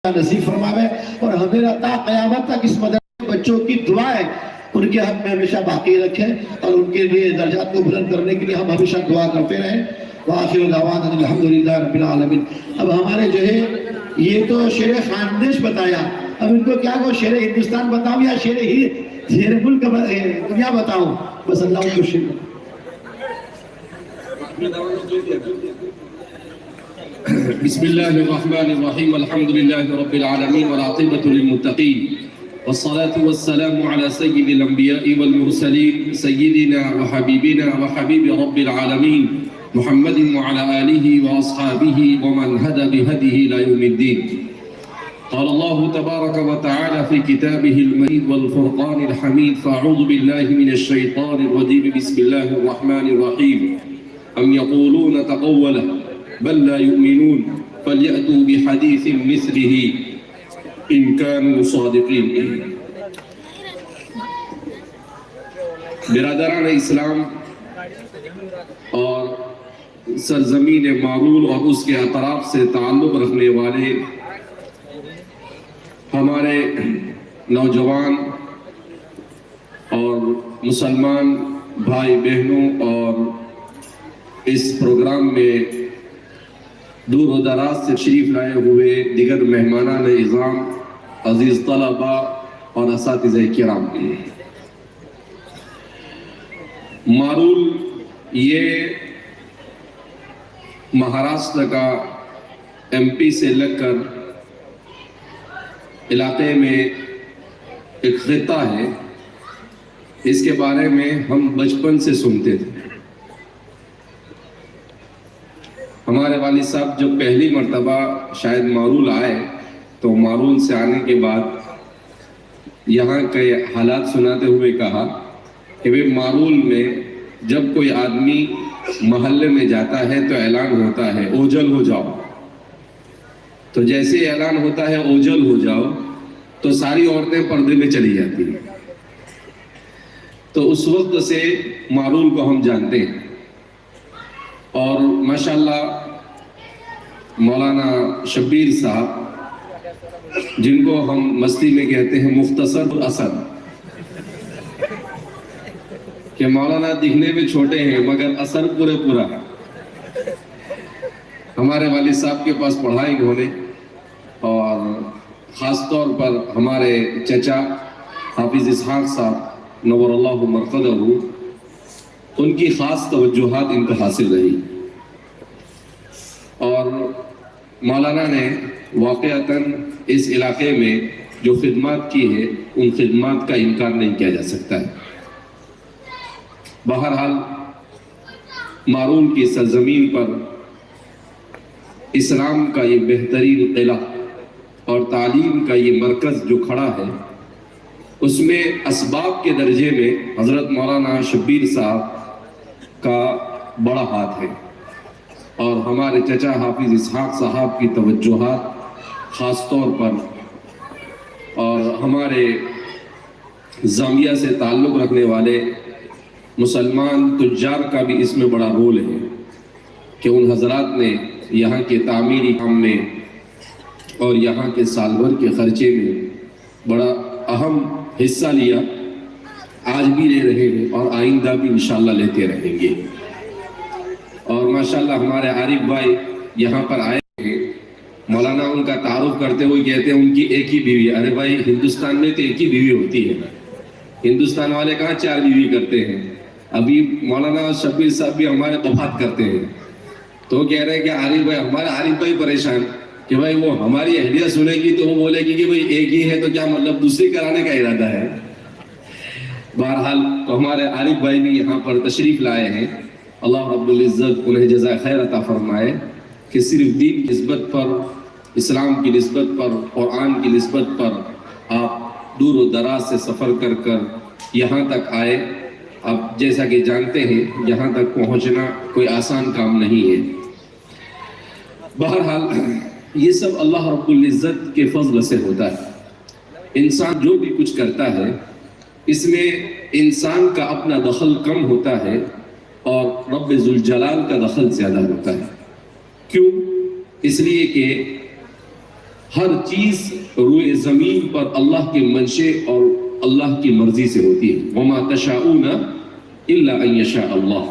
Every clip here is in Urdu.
نصیب فرماوے اور ہمیں تا قیامت تک اس مدرسے بچوں کی دعائیں ان کے حق میں ہمیشہ باقی رکھیں اور ان کے لیے درجات کو بلند کرنے کے لیے ہم ہمیشہ دعا کرتے رہیں. وآخر دعوانا الحمدللہ رب العالمین. اب ہمارے جو ہے یہ تو شیر خاندیش بتایا، اب ان کو کیا کو شیر ہندوستان بتاؤں یا شیر ملک دنیا بتاؤں؟ بس اللہ کو شیر. بسم الله الرحمن الرحيم. الحمد لله رب العالمين والعاقبة للمتقين والصلاة والسلام على سيد الأنبياء والمرسلين سيدنا وحبيبنا وحبيب رب العالمين محمد وعلى آله وأصحابه ومن هدى بهديه إلى يوم الدين. قال الله تبارك وتعالى في كتابه المجيد والفرقان الحميد: فأعوذ بالله من الشيطان الرجيم. بسم الله الرحمن الرحيم. أم يقولون تقوله بل لا يؤمنون فليأتوا بحديث مثله إن كانوا صادقين. برادران اسلام اور سرزمین مارول اور اس کے اطراف سے تعلق رکھنے والے ہمارے نوجوان اور مسلمان بھائی بہنوں اور اس پروگرام میں دور و دراز سے تشریف لائے ہوئے دیگر مہمانان اعظام، عزیز طلباء اور اساتذہ کرام، مارول یہ مہاراشٹر کا MP سے لگ کر علاقے میں ایک خطہ ہے. اس کے بارے میں ہم بچپن سے سنتے تھے. ہمارے والد صاحب جب پہلی مرتبہ شاید مارول آئے تو مارول سے آنے کے بعد یہاں کے حالات سناتے ہوئے کہا کہ مارول میں جب کوئی آدمی محلے میں جاتا ہے تو اعلان ہوتا ہے اوجل ہو جاؤ. تو جیسے اعلان ہوتا ہے اوجل ہو جاؤ تو ساری عورتیں پردے میں چلی جاتی ہیں. تو اس وقت سے مارول کو ہم جانتے ہیں. اور ماشاءاللہ مولانا شبیر صاحب، جن کو ہم مستی میں کہتے ہیں مختصر اسد، کہ مولانا دکھنے میں چھوٹے ہیں مگر اثر پورے پورا. ہمارے والد صاحب کے پاس پڑھائی انہوں نے، اور خاص طور پر ہمارے چچا حافظ اسحاق صاحب نور اللہ مرقدہ، ان کی خاص توجہات ان کو حاصل رہی. اور مولانا نے واقعتاً اس علاقے میں جو خدمات کی ہے ان خدمات کا انکار نہیں کیا جا سکتا ہے. بہرحال مارول کی سرزمین پر اسلام کا یہ بہترین قلعہ اور تعلیم کا یہ مرکز جو کھڑا ہے، اس میں اسباب کے درجے میں حضرت مولانا شبیر صاحب کا بڑا ہاتھ ہے. اور ہمارے چچا حافظ اسحاق صاحب کی توجہات خاص طور پر، اور ہمارے زاویہ سے تعلق رکھنے والے مسلمان تجار کا بھی اس میں بڑا رول ہے کہ ان حضرات نے یہاں کے تعمیری کام میں اور یہاں کے سال بھر کے خرچے میں بڑا اہم حصہ لیا. آج بھی لے رہے ہیں اور آئندہ بھی انشاءاللہ لیتے رہیں گے. اور ماشاءاللہ ہمارے عارف بھائی یہاں پر آئے ہیں. مولانا ان کا تعارف کرتے ہوئے کہتے ہیں ان کی ایک ہی بیوی ہے. ارے بھائی، ہندوستان میں تو ایک ہی بیوی ہوتی ہے. ہندوستان والے کہاں 4 بیوی کرتے ہیں. ابھی مولانا شبیر صاحب بھی ہمارے وفات کرتے ہیں تو کہہ رہے ہیں کہ عارف بھائی، ہمارا عارف بھائی پریشان کہ بھائی وہ ہماری اہلیہ سنے گی تو وہ بولے گی کہ بھائی ایک ہی ہے تو کیا مطلب دوسری کرانے کا ارادہ ہے. بہرحال تو ہمارے عارف بھائی بھی یہاں پر تشریف لائے ہیں. اللہ رب العزت انہیں جزائے خیر عطا فرمائے کہ صرف دین کی نسبت پر، اسلام کی نسبت پر، قرآن کی نسبت پر آپ دور و دراز سے سفر کر کر یہاں تک آئے. اب جیسا کہ جانتے ہیں یہاں تک پہنچنا کوئی آسان کام نہیں ہے. بہرحال یہ سب اللہ رب العزت کے فضل سے ہوتا ہے. انسان جو بھی کچھ کرتا ہے اس میں انسان کا اپنا دخل کم ہوتا ہے اور رب ذوالجلال کا دخل زیادہ ہوتا ہے. کیوں؟ اس لیے کہ ہر چیز روئے زمین پر اللہ کے منشے اور اللہ کی مرضی سے ہوتی ہے. وما تشاؤون الا ان یشاء اللہ،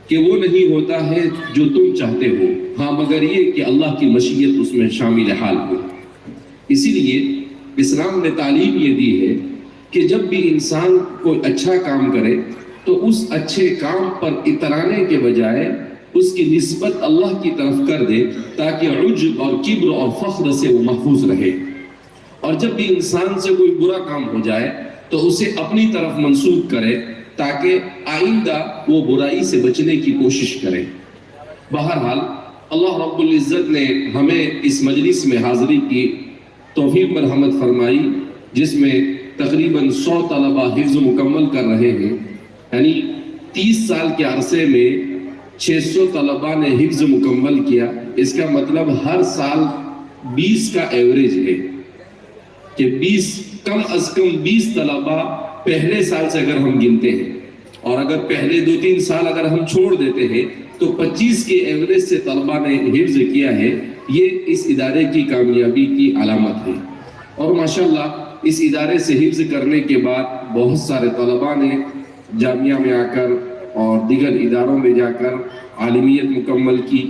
کہ وہ نہیں ہوتا ہے جو تم چاہتے ہو، ہاں مگر یہ کہ اللہ کی مشیت اس میں شامل حال ہو. اسی لیے اسلام نے تعلیم یہ دی ہے کہ جب بھی انسان کوئی اچھا کام کرے تو اس اچھے کام پر اترانے کے بجائے اس کی نسبت اللہ کی طرف کر دے تاکہ عجب اور کبر اور فخر سے وہ محفوظ رہے. اور جب بھی انسان سے کوئی برا کام ہو جائے تو اسے اپنی طرف منسوب کرے تاکہ آئندہ وہ برائی سے بچنے کی کوشش کرے. بہرحال اللہ رب العزت نے ہمیں اس مجلس میں حاضری کی توفیق مرحمت فرمائی، جس میں تقریباً 100 طلبہ حفظ مکمل کر رہے ہیں. یعنی 30 سال کے عرصے میں 600 طلبہ نے حفظ مکمل کیا. اس کا مطلب ہر سال 20 کا ایوریج ہے کہ 20 کم از کم 20 طلبہ پہلے سال سے اگر ہم گنتے ہیں، اور اگر پہلے 2-3 سال اگر ہم چھوڑ دیتے ہیں تو 25 کے ایوریج سے طلبہ نے حفظ کیا ہے. یہ اس ادارے کی کامیابی کی علامت ہے. اور ماشاءاللہ اس ادارے سے حفظ کرنے کے بعد بہت سارے طلبہ نے جامعہ میں آ کر اور دیگر اداروں میں جا کر عالمیت مکمل کی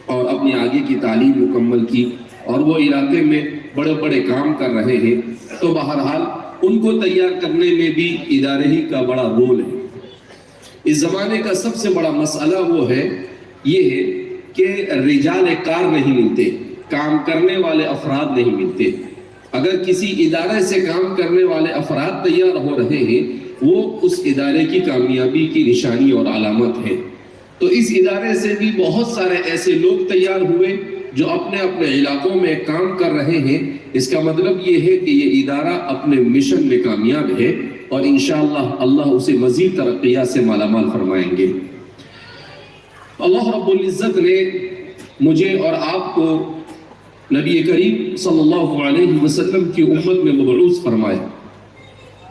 اور اپنی آگے کی تعلیم مکمل کی، اور وہ علاقے میں بڑے بڑے کام کر رہے ہیں. تو بہرحال ان کو تیار کرنے میں بھی ادارے ہی کا بڑا رول ہے. اس زمانے کا سب سے بڑا مسئلہ وہ ہے، یہ ہے کہ رجال کار نہیں ملتے، کام کرنے والے افراد نہیں ملتے. اگر کسی ادارے سے کام کرنے والے افراد تیار ہو رہے ہیں وہ اس ادارے کی کامیابی کی نشانی اور علامت ہے. تو اس ادارے سے بھی بہت سارے ایسے لوگ تیار ہوئے جو اپنے اپنے علاقوں میں کام کر رہے ہیں. اس کا مطلب یہ ہے کہ یہ ادارہ اپنے مشن میں کامیاب ہے اور انشاءاللہ اللہ اسے مزید ترقیات سے مالا مال فرمائیں گے. اللہ رب العزت نے مجھے اور آپ کو نبی کریم صلی اللہ علیہ وسلم کی امت میں مبعوث فرمایا.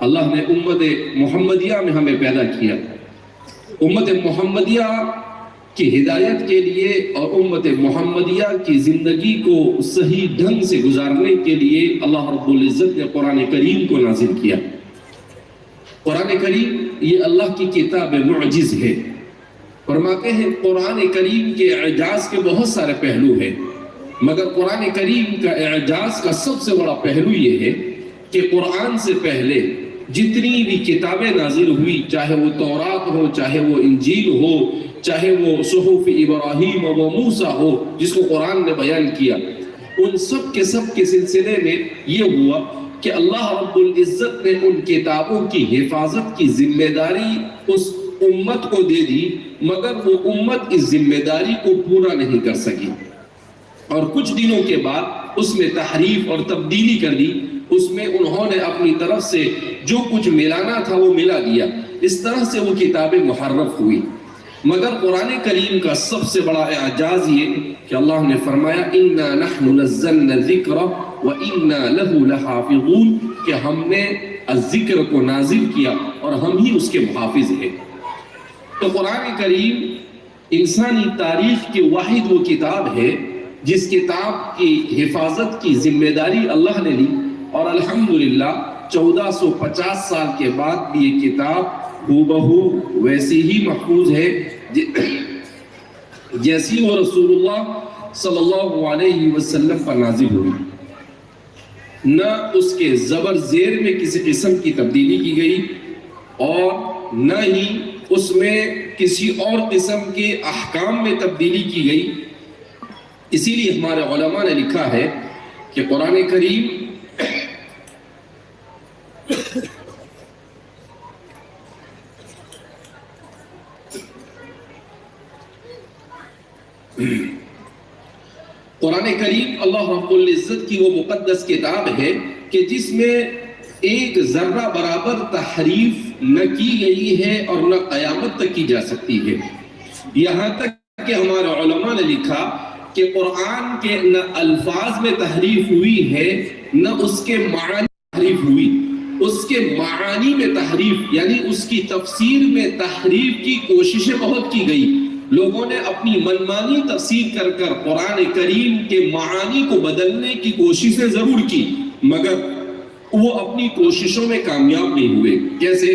اللہ نے امت محمدیہ میں ہمیں پیدا کیا. امت محمدیہ کی ہدایت کے لیے اور امت محمدیہ کی زندگی کو صحیح ڈھنگ سے گزارنے کے لیے اللہ رب العزت نے قرآن کریم کو نازل کیا. قرآن کریم یہ اللہ کی کتاب معجز ہے. فرماتے ہیں قرآن کریم کے اعجاز کے بہت سارے پہلو ہیں، مگر قرآن کریم کا اعجاز کا سب سے بڑا پہلو یہ ہے کہ قرآن سے پہلے جتنی بھی کتابیں نازل ہوئی، چاہے وہ تورات ہو، چاہے وہ انجیل ہو، چاہے وہ صحف ابراہیم و موسیٰ ہو جس کو قرآن نے بیان کیا، ان سب کے سلسلے میں یہ ہوا کہ اللہ رب العزت نے ان کتابوں کی حفاظت کی ذمہ داری اس امت کو دے دی، مگر وہ امت اس ذمہ داری کو پورا نہیں کر سکی اور کچھ دنوں کے بعد اس میں تحریف اور تبدیلی کر دی. اس میں انہوں نے اپنی طرف سے جو کچھ ملانا تھا وہ ملا دیا. اس طرح سے وہ کتابیں محرف ہوئی. مگر قرآن کریم کا سب سے بڑا اعجاز یہ کہ اللہ نے فرمایا اِنَّا نَحْنُ نَزَّلْنَا الذِّكْرَ وَإِنَّا لَهُ لَحَافِظُونَ، کہ ہم نے الذکر کو نازل کیا اور ہم ہی اس کے محافظ ہیں. تو قرآن کریم انسانی تاریخ کی واحد وہ کتاب ہے جس کتاب کی حفاظت کی ذمہ داری اللہ نے لی، اور الحمدللہ 1450 سال کے بعد یہ کتاب بہو ویسی ہی محفوظ ہے جیسی وہ رسول اللہ صلی اللہ علیہ وسلم پر نازل ہوئی. نہ اس کے زبر زیر میں کسی قسم کی تبدیلی کی گئی اور نہ ہی اس میں کسی اور قسم کے احکام میں تبدیلی کی گئی. اسی لیے ہمارے علماء نے لکھا ہے کہ قرآن کریم اللہ رب العزت کی وہ مقدس کتاب ہے کہ جس میں ایک ذرہ برابر تحریف نہ کی گئی ہے اور نہ قیامت تک کی جا سکتی ہے. یہاں تک کہ ہمارے علماء نے لکھا کہ قرآن کے نہ الفاظ میں تحریف ہوئی ہے نہ اس کے معنی تحریف ہوئی. اس کے معانی میں تحریف یعنی اس کی تفسیر میں تحریف کی کوششیں بہت کی گئی، لوگوں نے اپنی منمانی تفسیر کر کر قرآن کریم کے معانی کو بدلنے کی کوششیں ضرور کی، مگر وہ اپنی کوششوں میں کامیاب نہیں ہوئے۔ کیسے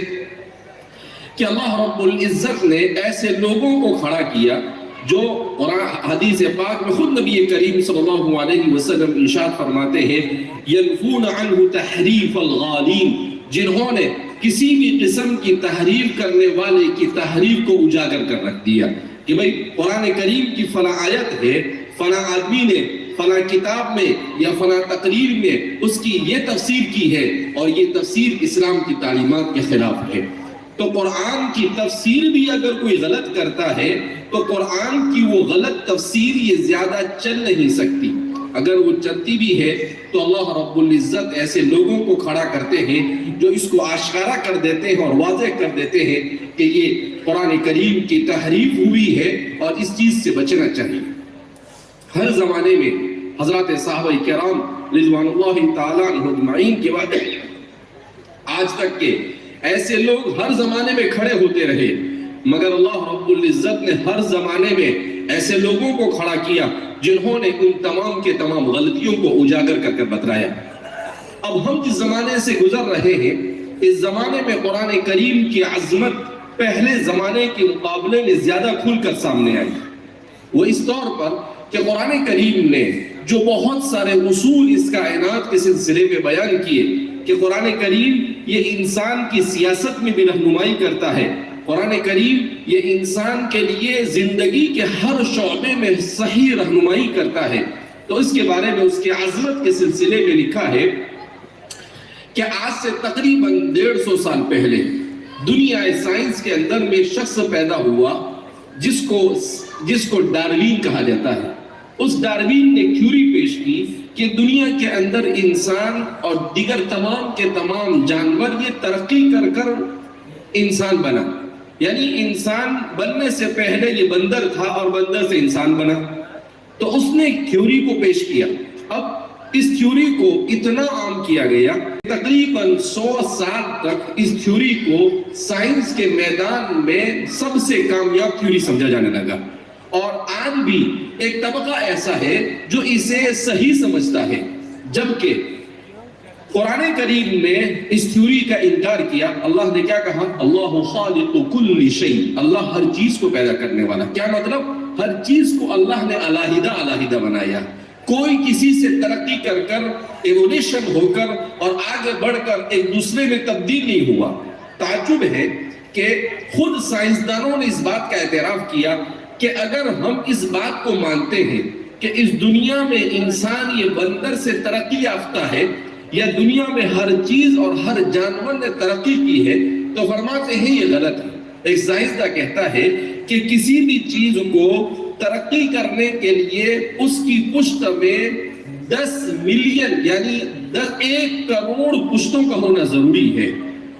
کہ اللہ رب العزت نے ایسے لوگوں کو کھڑا کیا جو قرآن حدیث پاک میں خود نبی کریم صلی اللہ علیہ وسلم ارشاد فرماتے ہیں ینفون عنہ تحریف الغالین، جنہوں نے کسی بھی قسم کی تحریف کرنے والے کی تحریف کو اجاگر کر رکھ دیا کہ بھئی قرآن کریم کی فلاں آیت ہے، فلاں آدمی نے فلاں کتاب میں یا فلاں تقریر میں اس کی یہ تفسیر کی ہے اور یہ تفسیر اسلام کی تعلیمات کے خلاف ہے۔ تو قرآن کی تفسیر بھی اگر کوئی غلط کرتا ہے تو قرآن کی وہ غلط تفسیر یہ زیادہ چل نہیں سکتی، اگر وہ چلتی بھی ہے تو اللہ رب العزت ایسے لوگوں کو کھڑا کرتے ہیں جو اس کو آشکارا کر دیتے ہیں اور واضح کر دیتے ہیں کہ یہ قرآن کریم کی تحریف ہوئی ہے اور اس چیز سے بچنا چاہیے۔ ہر زمانے میں حضرات صحابہ کرام رضوان اللہ تعالیٰ عنہم اجمعین کے بعد آج تک کے ایسے لوگ ہر زمانے میں کھڑے ہوتے رہے، مگر اللہ رب العزت نے ہر زمانے میں ایسے لوگوں کو کھڑا کیا جنہوں نے ان تمام کے تمام غلطیوں کو اجاگر کر کر بتلایا۔ اب ہم جس زمانے سے گزر رہے ہیں اس زمانے میں قرآن کریم کی عظمت پہلے زمانے کے مقابلے میں زیادہ کھل کر سامنے آئی۔ وہ اس طور پر کہ قرآن کریم نے جو بہت سارے اصول اس کائنات کے سلسلے میں بیان کیے کہ قرآن کریم یہ انسان کی سیاست میں بھی رہنمائی کرتا ہے، قرآن کریم یہ انسان کے لیے زندگی کے ہر شعبے میں صحیح رہنمائی کرتا ہے، تو اس کے بارے میں اس کی عظمت کے سلسلے میں لکھا ہے کہ آج سے تقریباً 150 سال پہلے دنیا سائنس کے اندر میں شخص پیدا ہوا جس کو ڈاروین کہا جاتا ہے۔ اس ڈاروین نے تھیوری پیش کی کہ دنیا کے اندر انسان اور دیگر تمام کے تمام جانور یہ ترقی کر کر انسان بنا، یعنی انسان بننے سے پہلے یہ بندر تھا اور بندر سے انسان بنا۔ تو اس نے ایک تھیوری کو پیش کیا۔ اب اس تھیوری کو اتنا عام کیا گیا تقریباً 100 سال تک اس تھیوری کو سائنس کے میدان میں سب سے کامیاب تھیوری سمجھا جانے لگا، اور آج بھی ایک طبقہ ایسا ہے جو اسے صحیح سمجھتا ہے، جبکہ قرآن کریم نے اس تھیوری کا انکار کیا۔ اللہ نے کیا کہا؟ اللہ خالق کل شیء، اللہ ہر چیز کو پیدا کرنے والا۔ کیا مطلب؟ ہر چیز کو اللہ نے علیحدہ بنایا، کوئی کسی سے ترقی کر کر ایولیشن ہو کر اور آگے بڑھ کر ایک دوسرے میں تبدیل نہیں ہوا۔ تعجب ہے کہ خود سائنسدانوں نے اس بات کا اعتراف کیا کہ اگر ہم اس بات کو مانتے ہیں کہ اس دنیا میں انسان یہ بندر سے ترقی یافتہ ہے یا دنیا میں ہر چیز اور ہر جانور نے ترقی کی ہے، تو فرماتے ہیں یہ غلط ہے۔ ایک سائنسداں کہتا ہے کہ کسی بھی چیز کو ترقی کرنے کے لیے اس کی پشت میں 10 ملین یعنی 1 کروڑ پشتوں کا ہونا ضروری ہے،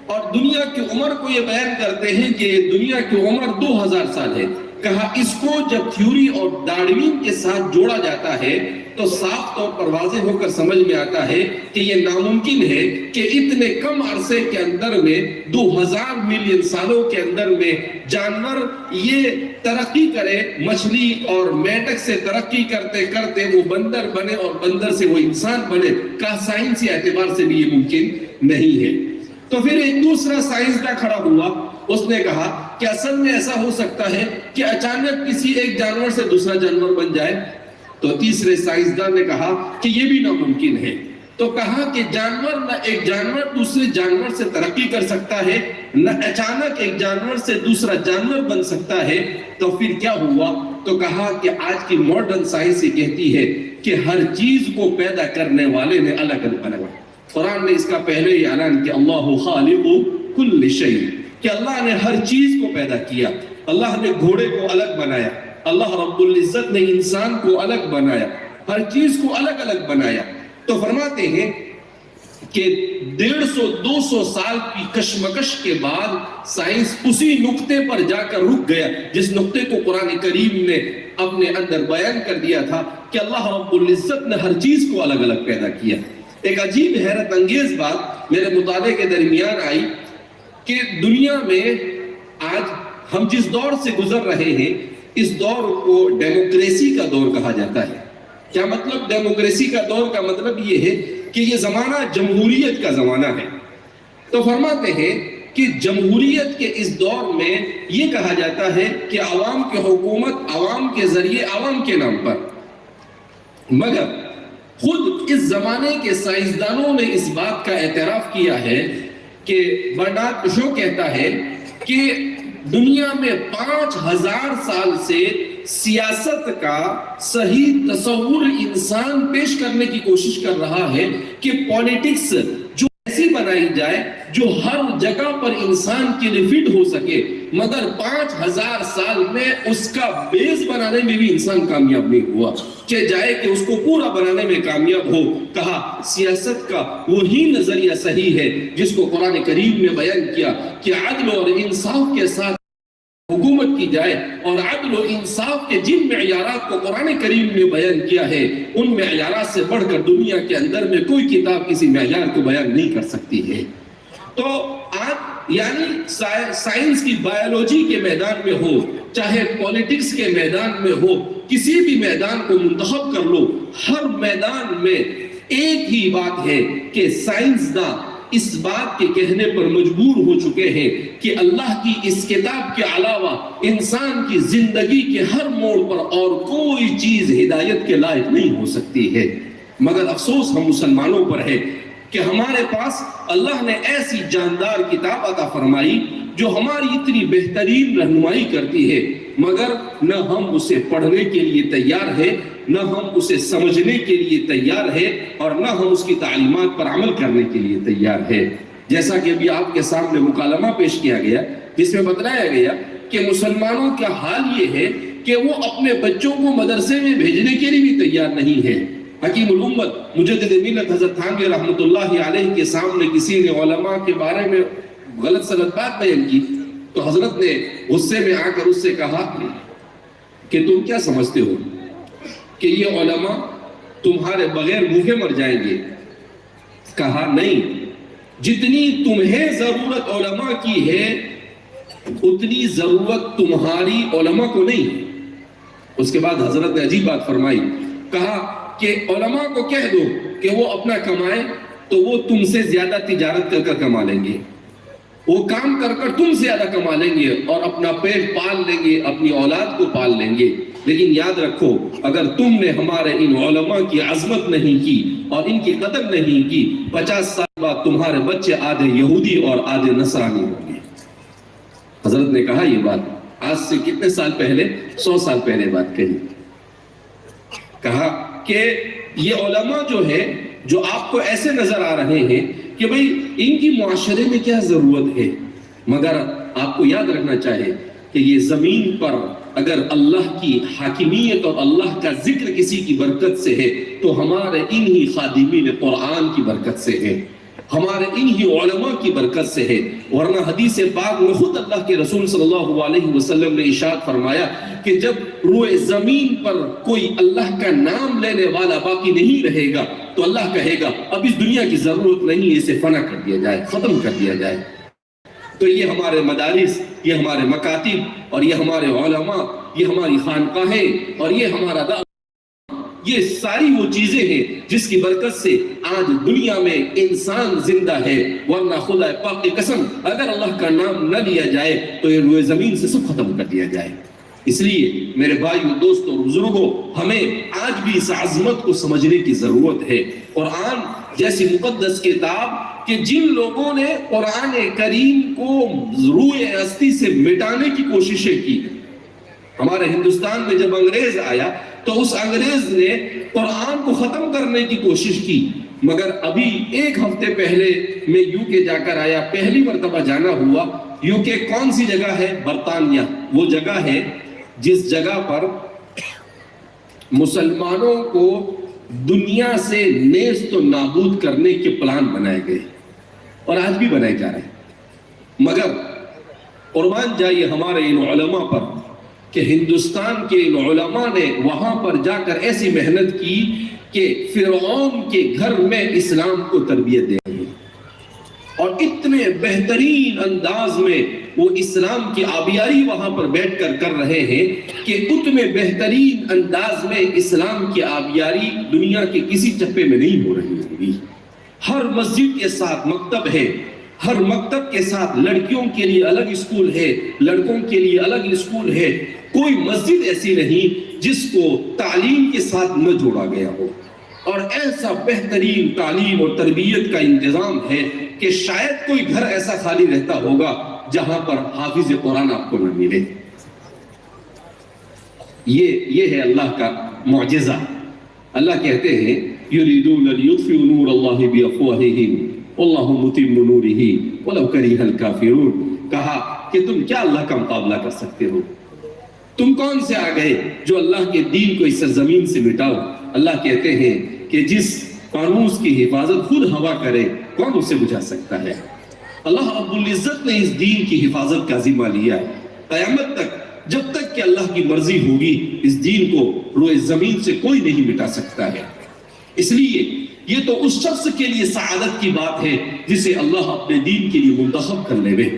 اور دنیا کی عمر کو یہ بیان کرتے ہیں کہ دنیا کی عمر 2000 سال ہے۔ کہا اس کو جب تھیوری اور ڈاروین کے ساتھ جوڑا جاتا ہے تو صاف طور پر واضح ہو کر سمجھ میں آتا ہے کہ یہ ناممکن ہے کہ اتنے کم عرصے کے اندر میں 2000 ملین سالوں کے اندر میں جانور یہ ترقی کرے، مچھلی اور میںڈک سے ترقی کرتے کرتے وہ بندر بنے اور بندر سے وہ انسان بنے۔ کہا سائنسی اعتبار سے بھی یہ ممکن نہیں ہے۔ تو پھر ایک دوسرا سائنسداں کھڑا ہوا، اس نے کہا کہ اصل میں ایسا ہو سکتا ہے کہ اچانک کسی ایک جانور سے دوسرا جانور بن جائے۔ تو تیسرے سائنسدان نے کہا کہ یہ بھی ناممکن ہے۔ تو کہا کہ جانور نہ ایک جانور دوسرے جانور سے ترقی کر سکتا ہے، نہ اچانک ایک جانور سے دوسرا جانور بن سکتا ہے۔ تو پھر کیا ہوا؟ تو کہا کہ آج کی ماڈرن سائنس یہ کہتی ہے کہ ہر چیز کو پیدا کرنے والے نے الگ الگ بنایا۔ قرآن نے اس کا پہلے ہی اعلان کیا اللہ خالق کل شیء، کہ اللہ نے ہر چیز کو پیدا کیا۔ اللہ نے گھوڑے کو الگ بنایا، اللہ رب العزت نے انسان کو الگ بنایا، ہر چیز کو الگ الگ بنایا۔ تو فرماتے ہیں کہ 150-200 سال کی کشمکش کے بعد سائنس اسی نقطے پر جا کر رک گیا جس نقطے کو قرآن کریم نے اپنے اندر بیان کر دیا تھا کہ اللہ رب العزت نے ہر چیز کو الگ الگ پیدا کیا۔ ایک عجیب حیرت انگیز بات میرے مطالعے کے درمیان آئی کہ دنیا میں آج ہم جس دور سے گزر رہے ہیں اس دور کو ڈیموکریسی کا دور کہا جاتا ہے۔ کیا مطلب ڈیموکریسی کا دور کا مطلب یہ ہے کہ یہ زمانہ جمہوریت کا زمانہ ہے۔ تو فرماتے ہیں کہ جمہوریت کے اس دور میں یہ کہا جاتا ہے کہ عوام کی حکومت عوام کے ذریعے عوام کے نام پر، مگر خود اس زمانے کے سائنسدانوں نے اس بات کا اعتراف کیا ہے کہ برنارڈ شو کہتا ہے کہ دنیا میں 5000 سال سے سیاست کا صحیح تصور انسان پیش کرنے کی کوشش کر رہا ہے کہ پولیٹکس جو ایسی بنائی جائے جو ہر جگہ پر انسان کے لیے فٹ ہو سکے، مگر 5000 سال میں اس کا بیس بنانے میں بھی انسان کامیاب نہیں ہوا، جائے کہ اس کو پورا بنانے میں کامیاب ہو۔ کہا سیاست کا وہی نظریہ صحیح ہے جس کو قرآن کریم نے بیان کیا کہ عدل اور انصاف کے ساتھ حکومت کی جائے، اور عدل و انصاف کے جن معیارات کو قرآن کریم نے بیان کیا ہے ان معیارات سے بڑھ کر دنیا کے اندر میں کوئی کتاب کسی معیار کو بیان نہیں کر سکتی ہے۔ تو آج یعنی سائنس کی بایولوجی کے میدان میں ہو، چاہے پولیٹکس کے میدان میں ہو، کسی بھی میدان کو منتخب کر لو، ہر میدان میں ایک ہی بات ہے کہ سائنسداں اس بات کے کہنے پر مجبور ہو چکے ہیں کہ اللہ کی اس کتاب کے علاوہ انسان کی زندگی کے ہر موڑ پر اور کوئی چیز ہدایت کے لائق نہیں ہو سکتی ہے۔ مگر افسوس ہم مسلمانوں پر ہے کہ ہمارے پاس اللہ نے ایسی جاندار کتاب عطا فرمائی جو ہماری اتنی بہترین رہنمائی کرتی ہے، مگر نہ ہم اسے پڑھنے کے لیے تیار ہیں، نہ ہم اسے سمجھنے کے لیے تیار ہیں، اور نہ ہم اس کی تعلیمات پر عمل کرنے کے لیے تیار ہیں۔ جیسا کہ ابھی آپ کے سامنے مکالمہ پیش کیا گیا جس میں بتلایا گیا کہ مسلمانوں کا حال یہ ہے کہ وہ اپنے بچوں کو مدرسے میں بھیجنے کے لیے بھی تیار نہیں ہے۔ حکیم الامت مجدد ملت حضرت تھانوی رحمۃ اللہ علیہ کے سامنے کسی نے علماء کے بارے میں غلط سلط بات بیان کی تو حضرت نے غصے میں آ کر اس سے کہا کہ تم کیا سمجھتے ہو کہ یہ علماء تمہارے بغیر بھوکے مر جائیں گے؟ کہا نہیں، جتنی تمہیں ضرورت علماء کی ہے اتنی ضرورت تمہاری علماء کو نہیں۔ اس کے بعد حضرت نے عجیب بات فرمائی، کہا کہ علماء کو کہہ دو کہ وہ اپنا کمائیں تو وہ تم سے زیادہ تجارت کر کر کما لیں گے، وہ کام کر کر تم سے زیادہ کما لیں گے اور اپنا پیٹ پال لیں گے، اپنی اولاد کو پال لیں گے، لیکن یاد رکھو اگر تم نے ہمارے ان علماء کی عظمت نہیں کی اور ان کی قدر نہیں کی، 50 سال بعد تمہارے بچے آدھے یہودی اور آدھے نصرانی ہوں گے۔ حضرت نے کہا یہ بات آج سے کتنے سال پہلے؟ 100 سال پہلے بات کہی۔ کہا کہ یہ علماء جو ہے جو آپ کو ایسے نظر آ رہے ہیں کہ بھئی ان کی معاشرے میں کیا ضرورت ہے، مگر آپ کو یاد رکھنا چاہیے کہ یہ زمین پر اگر اللہ کی حاکمیت اور اللہ کا ذکر کسی کی برکت سے ہے تو ہمارے انہی خادمین قرآن کی برکت سے ہے، ہمارے انہی علماء کی برکت سے ہے۔ ورنہ حدیث پاک میں خود اللہ کے رسول صلی اللہ علیہ وسلم نے ارشاد فرمایا کہ جب روئے زمین پر کوئی اللہ کا نام لینے والا باقی نہیں رہے گا تو اللہ کہے گا اب اس دنیا کی ضرورت نہیں، اسے فنا کر دیا جائے، ختم کر دیا جائے۔ تو یہ ہمارے مدارس، یہ ہمارے مکاتب اور یہ ہمارے علماء، یہ ہماری خانقاہیں اور یہ ہمارا دعوت، یہ ساری وہ چیزیں ہیں جس کی برکت سے آج دنیا میں انسان زندہ ہے، ورنہ خدا پاک کی قسم اگر اللہ کا نام نہ لیا جائے تو یہ روئے زمین سے سب ختم کر دیا جائے۔ اس لیے میرے بھائیوں، دوستوں اور بزرگوں، ہمیں آج بھی اس عظمت کو سمجھنے کی ضرورت ہے۔ قرآن جیسی مقدس کتاب کہ جن لوگوں نے قرآن کریم کو روئے ہستی سے مٹانے کی کوششیں کی، ہمارے ہندوستان میں جب انگریز آیا تو اس انگریز نے قرآن کو ختم کرنے کی کوشش کی، مگر ابھی ایک ہفتے پہلے میں یو کے جا کر آیا، پہلی مرتبہ جانا ہوا۔ یو کے کون سی جگہ ہے؟ برطانیہ۔ وہ جگہ ہے جس جگہ پر مسلمانوں کو دنیا سے نیست و نابود کرنے کے پلان بنائے گئے اور آج بھی بنائے جا رہے ہیں، مگر قربان جائیے ہمارے ان علماء پر کہ ہندوستان کے ان علماء نے وہاں پر جا کر ایسی محنت کی کہ فرعون کے گھر میں اسلام کو تربیت دے رہے ہیں۔ اور اتنے بہترین انداز میں وہ اسلام کی آبیاری وہاں پر بیٹھ کر رہے ہیں کہ اتنے بہترین انداز میں اسلام کی آبیاری دنیا کے کسی چپے میں نہیں ہو رہی ہوگی۔ ہر مسجد کے ساتھ مکتب ہے، ہر مکتب کے ساتھ لڑکیوں کے لیے الگ اسکول ہے، لڑکوں کے لیے الگ اسکول ہے۔ کوئی مسجد ایسی نہیں جس کو تعلیم کے ساتھ نہ جوڑا گیا ہو، اور ایسا بہترین تعلیم اور تربیت کا انتظام ہے کہ شاید کوئی گھر ایسا خالی رہتا ہوگا جہاں پر حافظ قرآن آپ کو نہ ملے۔ یہ ہے اللہ کا معجزہ۔ اللہ کہتے ہیں یریدون لیطفئوا نور اللہ بافواہہم واللہ متم نورہ ولو کرہ الکافرون۔ کہا کہ تم کیا اللہ کا مقابلہ کر سکتے ہو؟ تم کون سے آ گئے جو اللہ کے دین کو اس سرزمین سے مٹاؤ؟ اللہ کہتے ہیں کہ جس فانوس کی حفاظت خود ہوا کرے کون اسے بجھا سکتا ہے؟ اللہ رب العزت نے اس دین کی حفاظت کا ذمہ لیا ہے۔ قیامت تک جب تک کہ اللہ کی مرضی ہوگی اس دین کو روئے زمین سے کوئی نہیں مٹا سکتا ہے۔ اس لیے یہ تو اس شخص کے لیے سعادت کی بات ہے جسے اللہ اپنے دین کے لیے منتخب کر لے،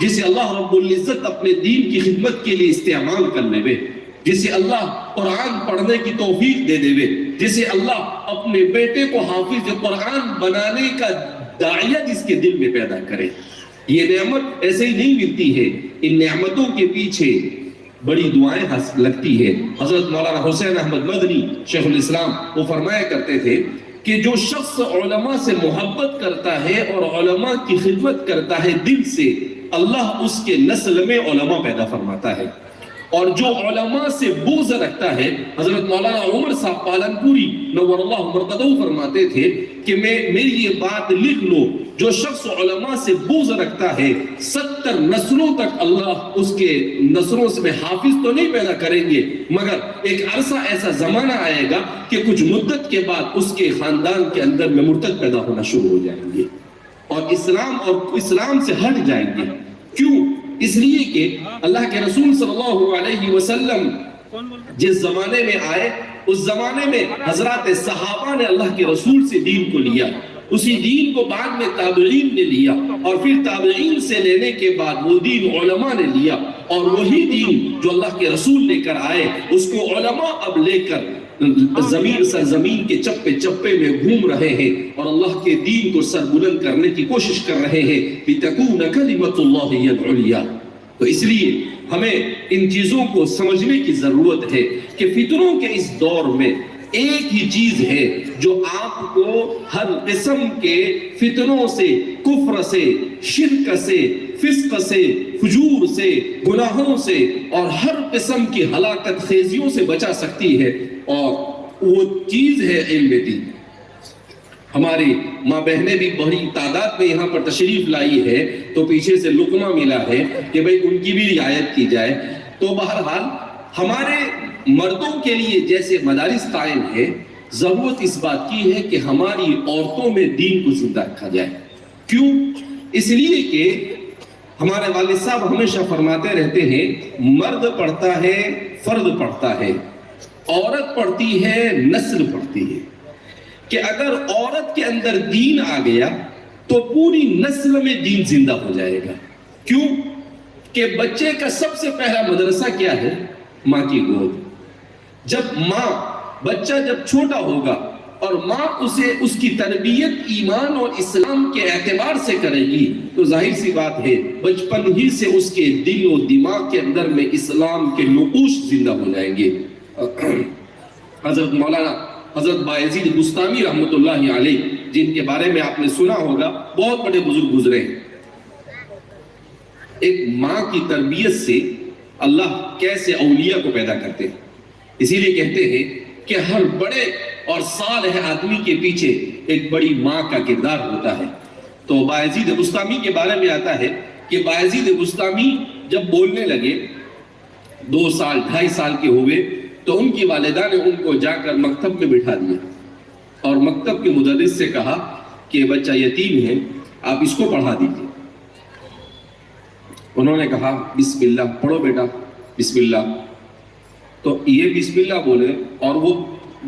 جسے اللہ رب العزت اپنے دین کی خدمت کے لیے استعمال کر لے، جسے اللہ قرآن پڑھنے کی توفیق دے دے، جسے اللہ اپنے بیٹے کو حافظ قرآن بنانے کا داعیہ جس کے دل میں پیدا کرے۔ یہ نعمت ایسے ہی نہیں ملتی ہے، ان نعمتوں کے پیچھے بڑی دعائیں لگتی ہے۔ حضرت مولانا حسین احمد مدنی شیخ الاسلام وہ فرمایا کرتے تھے کہ جو شخص علماء سے محبت کرتا ہے اور علماء کی خدمت کرتا ہے دل سے، اللہ اس کے نسل میں علماء پیدا فرماتا ہے، اور جو علماء سے بغض رکھتا ہے، حضرت مولانا عمر صاحب پالنپوری نور اللہ مرقدہ فرماتے تھے کہ میری یہ بات لکھ لو، جو شخص علماء سے بغض رکھتا ہے 70 نسلوں تک اللہ اس کے نسلوں سے حافظ تو نہیں پیدا کریں گے، مگر ایک عرصہ ایسا زمانہ آئے گا کہ کچھ مدت کے بعد اس کے خاندان کے اندر میں مرتد پیدا ہونا شروع ہو جائیں گے اور اسلام سے ہٹ جائیں گے۔ کیوں؟ اس لیے کہ اللہ کے رسول صلی اللہ علیہ وسلم جس زمانے میں آئے اس زمانے میں حضرات صحابہ نے اللہ کے رسول سے دین کو لیا، اسی دین کو بعد میں تابعین نے لیا، اور پھر تابعین سے لینے کے بعد وہ دین علماء نے لیا، اور وہی دین جو اللہ کے رسول لے کر آئے اس کو علماء اب لے کر سرزمین کے چپے چپے میں گھوم رہے ہیں اور اللہ کے دین کو سر بلند کرنے کی کوشش کر رہے ہیں۔ لِتَكُونَ كَلِمَةُ اللَّهِ هِيَ الْعُلْيَا۔ تو اس لیے ہمیں ان چیزوں کو سمجھنے کی ضرورت ہے کہ فتنوں کے اس دور میں ایک ہی چیز ہے جو آپ کو ہر قسم کے فتنوں سے، کفر سے، شرک سے، فسق سے، فجور سے، گناہوں سے اور ہر قسم کی ہلاکت خیزیوں سے بچا سکتی ہے، اور وہ چیز ہے علم دین۔ ہماری ماں بہنیں بھی بڑی تعداد میں یہاں پر تشریف لائی ہے تو پیچھے سے لقمہ ملا ہے کہ بھئی ان کی بھی رعایت کی جائے۔ تو بہرحال ہمارے مردوں کے لیے جیسے مدارس قائم ہے، ضرورت اس بات کی ہے کہ ہماری عورتوں میں دین کو زندہ رکھا جائے۔ کیوں؟ اس لیے کہ ہمارے والد صاحب ہمیشہ فرماتے رہتے ہیں مرد پڑھتا ہے فرد پڑھتا ہے، عورت پڑھتی ہے نسل پڑھتی ہے، کہ اگر عورت کے اندر دین آ گیا تو پوری نسل میں دین زندہ ہو جائے گا۔ کیوں؟ کہ بچے کا سب سے پہلا مدرسہ کیا ہے؟ ماں کی گود۔ بچہ جب چھوٹا ہوگا اور ماں اسے اس کی تربیت ایمان اور اسلام کے اعتبار سے کرے گی تو ظاہر سی بات ہے بچپن ہی سے اس کے دل و دماغ کے اندر میں اسلام کے نقوش زندہ ہو جائیں گے۔ حضرت بایزید بستامی رحمت اللہ علیہ جن کے بارے میں آپ نے سنا ہوگا، بہت بڑے بزرگ گزرے ہیں۔ ایک ماں کی تربیت سے اللہ کیسے اولیاء کو پیدا کرتے ہیں، اسی لیے کہتے ہیں کہ ہر بڑے اور صالح آدمی کے پیچھے ایک بڑی ماں کا کردار ہوتا ہے۔ تو بایزید بستامی کے بارے میں آتا ہے کہ بایزید بستامی جب بولنے لگے 2 سال 2.5 سال کے ہوئے تو ان کی والدہ نے ان کو جا کر مکتب میں بٹھا دیا اور مکتب کے مدرس سے کہا کہ بچہ یتیم ہے، آپ اس کو پڑھا دیجیے۔ انہوں نے کہا بسم اللہ پڑھو بیٹا، بسم اللہ۔ تو یہ بسم اللہ بولے اور وہ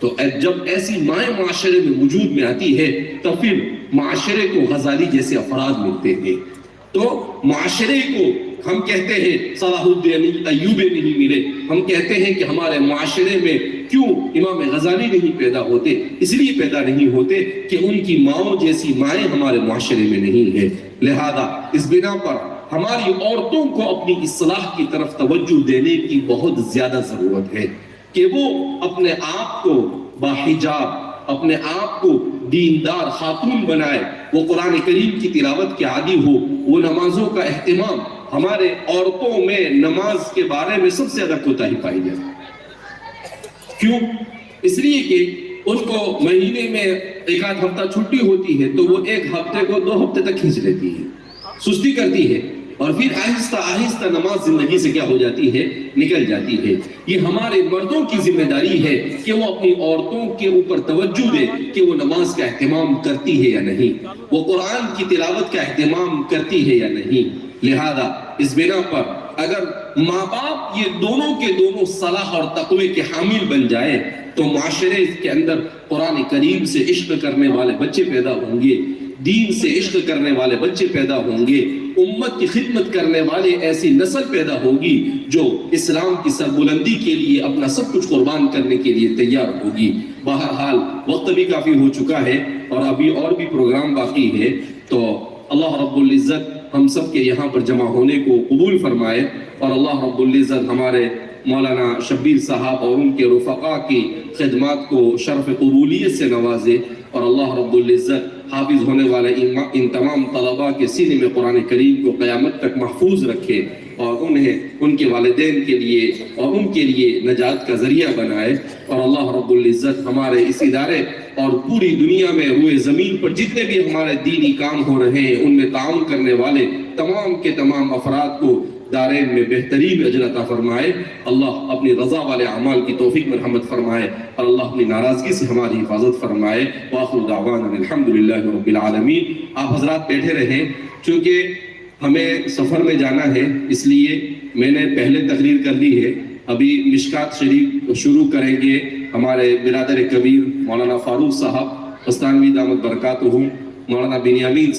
تو جب ایسی مائیں معاشرے میں وجود میں آتی ہے تو پھر معاشرے کو غزالی جیسے افراد ملتے ہیں. تو معاشرے کو ہم کہتے ہیں صلاح الدین ایوبی نہیں ملے، ہم کہتے ہیں کہ ہمارے معاشرے میں کیوں امام غزالی نہیں پیدا ہوتے؟ اس لیے پیدا نہیں ہوتے کہ ان کی ماؤں جیسی مائیں ہمارے معاشرے میں نہیں ہے. لہذا اس بنا پر ہماری عورتوں کو اپنی اصلاح کی طرف توجہ دینے کی بہت زیادہ ضرورت ہے کہ وہ اپنے آپ کو باحجاب، اپنے آپ کو دیندار خاتون بنائے، وہ قرآن کریم کی تلاوت کے عادی ہو، وہ نمازوں کا اہتمام. ہمارے عورتوں میں نماز کے بارے میں سب سے زیادہ کوتاہی پائی جاتی ہے. کیوں؟ اس لیے کہ ان کو مہینے میں ایک آدھ ہفتہ چھٹی ہوتی ہے تو وہ ایک ہفتے کو 2 ہفتے تک کھینچ لیتی ہے، سستی کرتی ہے، اور پھر آہستہ آہستہ نماز زندگی سے کیا ہو جاتی ہے؟ نکل جاتی ہے. یہ ہمارے مردوں کی ذمہ داری ہے کہ وہ اپنی عورتوں کے اوپر توجہ دے کہ وہ نماز کا اہتمام کرتی ہے یا نہیں، وہ قرآن کی تلاوت کا اہتمام کرتی ہے یا نہیں. لہذا اس بنا پر اگر ماں باپ یہ دونوں کے دونوں صلاح اور تقوی کے حامل بن جائے تو معاشرے کے اندر قرآن کریم سے عشق کرنے والے بچے پیدا ہوں گے، دین سے عشق کرنے والے بچے پیدا ہوں گے، امت کی خدمت کرنے والے ایسی نسل پیدا ہوگی جو اسلام کی سربلندی کے لیے اپنا سب کچھ قربان کرنے کے لیے تیار ہوگی. بہرحال وقت بھی کافی ہو چکا ہے اور ابھی اور بھی پروگرام باقی ہے، تو اللہ رب العزت ہم سب کے یہاں پر جمع ہونے کو قبول فرمائے، اور اللہ رب العزت ہمارے مولانا شبیر صاحب اور ان کے رفقا کی خدمات کو شرف قبولیت سے نوازے، اور اللہ رب العزت حافظ ہونے والے ان تمام طلباء کے سینے میں قرآن کریم کو قیامت تک محفوظ رکھے، اور انہیں ان کے والدین کے لیے اور ان کے لیے نجات کا ذریعہ بنائے. اور اللہ رب العزت ہمارے اس ادارے اور پوری دنیا میں روئے زمین پر جتنے بھی ہمارے دینی کام ہو رہے ہیں ان میں تعاون کرنے والے تمام کے تمام افراد کو دارین میں بہترین اجر عطا فرمائے. اللہ اپنی رضا والے اعمال کی توفیق مرحمت فرمائے، اور اللہ اپنی ناراضگی سے ہماری حفاظت فرمائے. وآخر دعوانا الحمدللہ رب العالمین. آپ حضرات بیٹھے رہیں، چونکہ ہمیں سفر میں جانا ہے اس لیے میں نے پہلے تقریر کر دی ہے. ابھی مشکات شریف شروع کریں گے ہمارے برادر کبیر مولانا فاروق صاحب استانوی دامت برکاتہم، مولانا بنیامین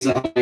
صاحب